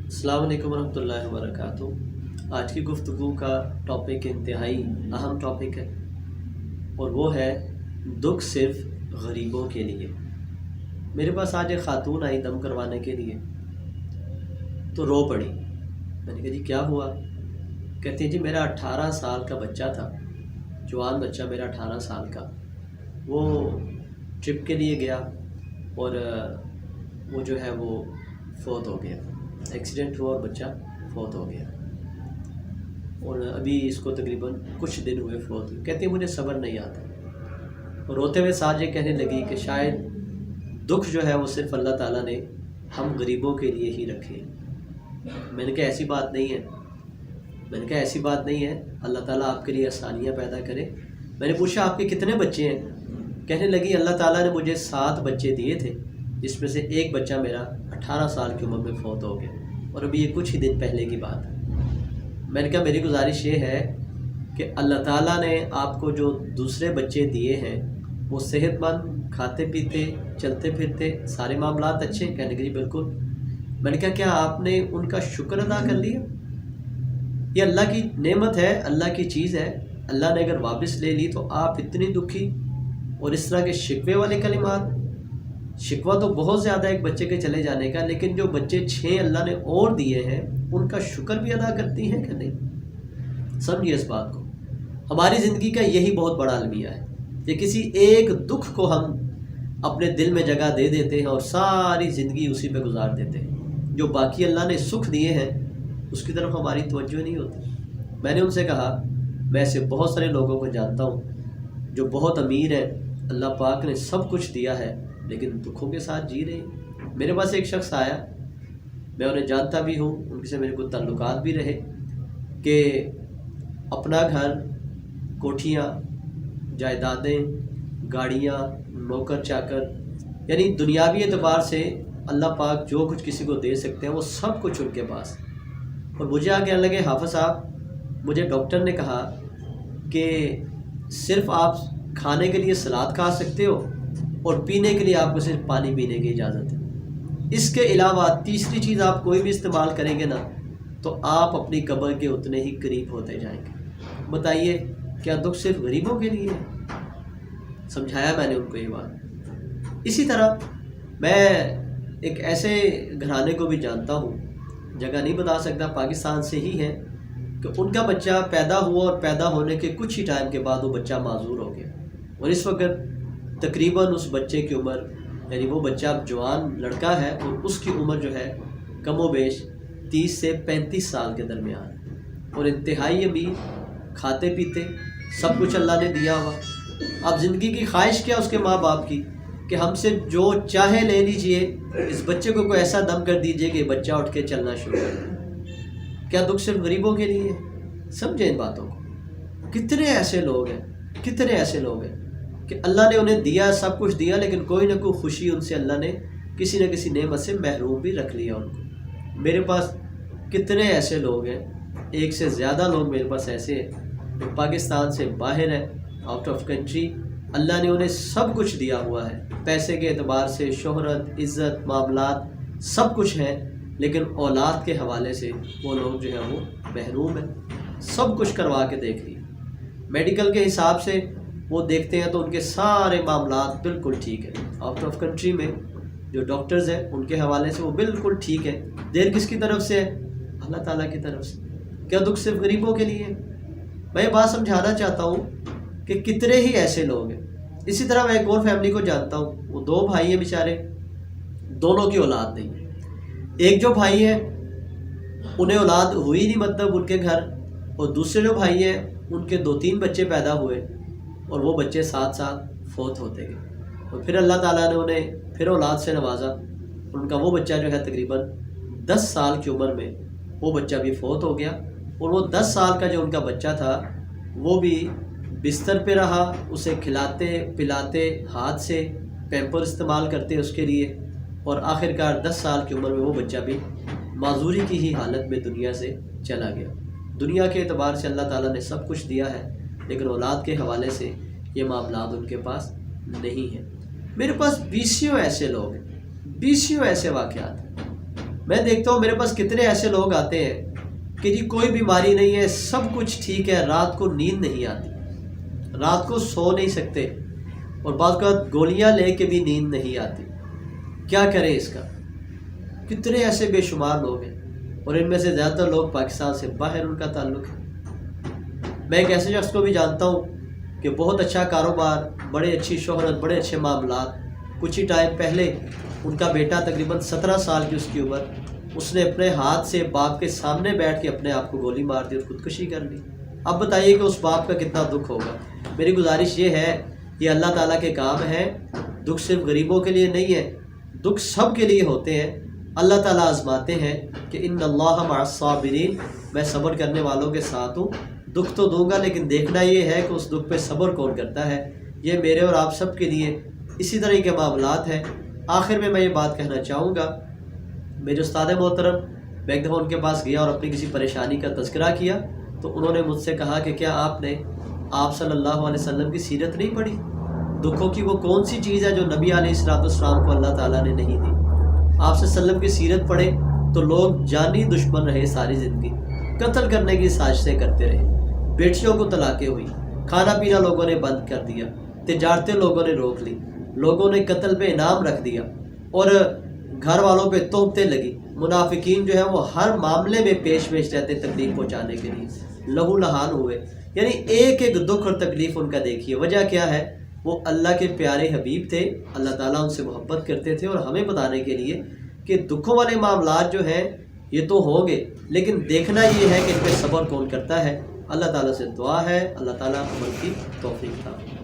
अस्सलाम वालेकुम रहमतुल्लाहि व बरकातुहू। आज की गुफ्तगू का टॉपिक इंतहाई अहम टॉपिक है और वो है दुख सिर्फ गरीबों के लिए। मेरे पास आज एक ख़ातून आई दम करवाने के लिए, तो रो पड़ी। मैंने कहा जी क्या हुआ? कहती है जी मेरा 18 साल का बच्चा था, जवान बच्चा मेरा 18 साल का, वो ट्रिप के लिए गया और वो जो है वो फौत हो गया। एक्सीडेंट हुआ और बच्चा फौत हो गया और अभी इसको तकरीबन कुछ दिन हुए फौत हुए। कहती है मुझे सब्र नहीं आता और रोते हुए साथ ये कहने लगी कि शायद दुख जो है वो सिर्फ अल्लाह ताला ने हम गरीबों के लिए ही रखे। मैंने कहा ऐसी बात नहीं है, अल्लाह ताला आपके लिए आसानियाँ पैदा करे। मैंने पूछा आपके कितने बच्चे हैं? कहने लगी अल्लाह ताला ने मुझे 7 बच्चे दिए थे, जिसमें से एक बच्चा मेरा 18 साल की उम्र में फौत हो गया और अभी ये कुछ ही दिन पहले की बात है। मैंने कहा मेरी गुजारिश ये है कि अल्लाह ताला ने आपको जो दूसरे बच्चे दिए हैं वो सेहतमंद, खाते पीते, चलते फिरते, सारे मामलात अच्छे। कहने लगी बिल्कुल। मैंने कहा क्या आपने उनका शुक्र अदा कर लिया? ये अल्लाह की नेमत है, अल्लाह की चीज़ है। अल्लाह ने अगर वापस ले ली तो आप इतनी दुखी और इस तरह के शिकवे वाले कलिमात। शिकवा तो बहुत ज़्यादा एक बच्चे के चले जाने का, लेकिन जो बच्चे 6 अल्लाह ने और दिए हैं उनका शुक्र भी अदा करती हैं कि नहीं? समझिए इस बात को। हमारी ज़िंदगी का यही बहुत बड़ा अलमिया है कि किसी एक दुख को हम अपने दिल में जगह दे देते हैं और सारी ज़िंदगी उसी पे गुजार देते हैं। जो बाकी अल्लाह ने सुख दिए हैं उसकी तरफ हमारी तवज्जो नहीं होती। मैंने उनसे कहा मैं ऐसे बहुत सारे लोगों को जानता हूँ जो बहुत अमीर हैं, अल्लाह पाक ने सब कुछ दिया है लेकिन दुखों के साथ जी रहे हैं। मेरे पास एक शख्स आया, मैं उन्हें जानता भी हूँ, उनसे मेरे को ताल्लुकात भी रहे, कि अपना घर, कोठियाँ, जायदादें, गाड़ियाँ, नौकर चाकर, यानी दुनियावी एतबार से अल्लाह पाक जो कुछ किसी को दे सकते हैं वो सब कुछ उनके पास। और मुझे आगे कहने लगे हाफ़िज़ साहब, मुझे डॉक्टर ने कहा कि सिर्फ़ आप खाने के लिए सलाद खा सकते हो और पीने के लिए आपको सिर्फ पानी पीने की इजाज़त है। इसके अलावा तीसरी चीज़ आप कोई भी इस्तेमाल करेंगे ना तो आप अपनी कब्र के उतने ही करीब होते जाएंगे। बताइए क्या दुख सिर्फ गरीबों के लिए है? समझाया मैंने उनको ये बात। इसी तरह मैं एक ऐसे घराने को भी जानता हूँ, जगह नहीं बता सकता, पाकिस्तान से ही है, कि उनका बच्चा पैदा हुआ और पैदा होने के कुछ ही टाइम के बाद वो बच्चा माजूर हो गया और इस वक्त तकरीबन उस बच्चे की उम्र, यानी वो बच्चा अब जवान लड़का है और उसकी उम्र जो है कमोबेश 30 से 35 साल के दरमियान है और इंतहाई अमीर, खाते पीते, सब कुछ अल्लाह ने दिया हुआ। अब ज़िंदगी की ख्वाहिश क्या उसके माँ बाप की कि हमसे जो चाहे ले लीजिए, इस बच्चे को कोई ऐसा दम कर दीजिए कि बच्चा उठ के चलना शुरू कर दे। क्या दुख सिर्फ गरीबों के लिए है? समझे इन बातों को। कितने ऐसे लोग हैं कि अल्लाह ने उन्हें दिया, सब कुछ दिया, लेकिन कोई ना कोई खुशी उनसे अल्लाह ने किसी न किसी नेमत से महरूम भी रख लिया उनको। मेरे पास कितने ऐसे लोग हैं, एक से ज़्यादा लोग मेरे पास ऐसे हैं जो पाकिस्तान से बाहर है, आउट ऑफ कंट्री। अल्लाह ने उन्हें सब कुछ दिया हुआ है, पैसे के एतबार से, शोहरत, इज़्ज़त, मामलात, सब कुछ है, लेकिन औलाद के हवाले से वो लोग जो है वो महरूम हैं। सब कुछ करवा के देख लिया, मेडिकल के हिसाब से वो देखते हैं तो उनके सारे मामलात बिल्कुल ठीक है। आउट ऑफ कंट्री में जो डॉक्टर्स हैं उनके हवाले से वो बिल्कुल ठीक है। देर किसकी तरफ से है? अल्लाह ताला की तरफ से। क्या दुख सिर्फ गरीबों के लिए है? मैं ये बात समझाना चाहता हूँ कि कितने ही ऐसे लोग हैं। इसी तरह मैं एक और फैमिली को जानता हूँ, वो 2 भाई हैं बेचारे, दोनों की औलाद नहीं है। एक जो भाई है उन्हें औलाद हुई नहीं, मतलब उनके घर, और दूसरे जो भाई हैं उनके 2-3 बच्चे पैदा हुए और वो बच्चे साथ साथ फौत होते गए और फिर अल्लाह ताला ने उन्हें फिर औलाद से नवाजा। उनका वो बच्चा जो है तकरीबन 10 साल की उम्र में वो बच्चा भी फौत हो गया और वो 10 साल का जो उनका बच्चा था वो भी बिस्तर पे रहा, उसे खिलाते पिलाते, हाथ से पैम्पर इस्तेमाल करते उसके लिए, और आखिरकार 10 साल की उम्र में वो बच्चा भी माजूरी की ही हालत में दुनिया से चला गया। दुनिया के एतबार से अल्लाह ताला ने सब कुछ दिया है, लेकिन औलाद के हवाले से ये मामलात उनके पास नहीं है। मेरे पास बीसियों ऐसे लोग हैं, बीसियों ऐसे वाक़यात हैं। میں دیکھتا ہوں میرے پاس کتنے ایسے لوگ آتے ہیں کہ جی کوئی بیماری نہیں ہے، سب کچھ ٹھیک ہے، رات کو نیند نہیں آتی، رات کو سو نہیں سکتے، اور بعض اوقات گولیاں لے کے بھی نیند نہیں آتی۔ کیا کریں اس کا؟ کتنے ایسے بے شمار لوگ ہیں، اور ان میں سے زیادہ تر لوگ پاکستان سے باہر ان کا تعلق ہے۔ میں ایک ایسے شخص کو بھی جانتا ہوں کہ بہت اچھا کاروبار، بڑے اچھی شہرت، بڑے اچھے معاملات، کچھ ہی ٹائم پہلے ان کا بیٹا تقریباً 17 سال کی اس کی عمر، اس نے اپنے ہاتھ سے باپ کے سامنے بیٹھ کے اپنے آپ کو گولی مار دی اور خودکشی کر لی۔ اب بتائیے کہ اس باپ کا کتنا دکھ ہوگا۔ میری گزارش یہ ہے، یہ اللہ تعالیٰ کے کام ہے، دکھ صرف غریبوں کے لیے نہیں ہے، دکھ سب کے لیے ہوتے ہیں۔ اللہ تعالیٰ آزماتے ہیں کہ ان اللہ مع الصابرین، میں صبر کرنے والوں کے ساتھ ہوں، دکھ تو دوں گا لیکن دیکھنا یہ ہے کہ اس دکھ پہ صبر کون کرتا ہے۔ یہ میرے اور آپ سب کے لیے اسی طرح کے معاملات ہیں۔ آخر میں یہ بات کہنا چاہوں گا، میرے استاد محترم، میں ایک دفعہ ان کے پاس گیا اور اپنی کسی پریشانی کا تذکرہ کیا تو انہوں نے مجھ سے کہا کہ کیا آپ نے آپ صلی اللہ علیہ وسلم کی سیرت نہیں پڑھی؟ دکھوں کی وہ کون سی چیز ہے جو نبی علیہ السلام کو اللہ تعالیٰ نے نہیں دی؟ آپ صلی اللہ علیہ وسلم کی سیرت پڑھے تو لوگ جانی دشمن رہے ساری زندگی، قتل کرنے کی سازشیں کرتے رہے، بیٹیوں کو طلاقیں ہوئی، کھانا پینا لوگوں نے بند کر دیا، تجارتیں لوگوں نے روک لی، لوگوں نے قتل پہ انعام رکھ دیا، اور گھر والوں پہ تہمتیں لگی۔ منافقین جو ہے وہ ہر معاملے میں پیش رہتے تکلیف پہنچانے کے لیے، لہو لہان ہوئے۔ یعنی ایک ایک دکھ اور تکلیف ان کا دیکھیے، وجہ کیا ہے؟ وہ اللہ کے پیارے حبیب تھے، اللہ تعالیٰ ان سے محبت کرتے تھے، اور ہمیں بتانے کے لیے کہ دکھوں والے معاملات جو ہیں یہ تو ہوں گے، لیکن دیکھنا یہ ہے کہ ان پہ صبر کون کرتا ہے۔ اللہ تعالیٰ سے دعا ہے اللہ تعالیٰ عمل کی توفیق عطا فرمائے۔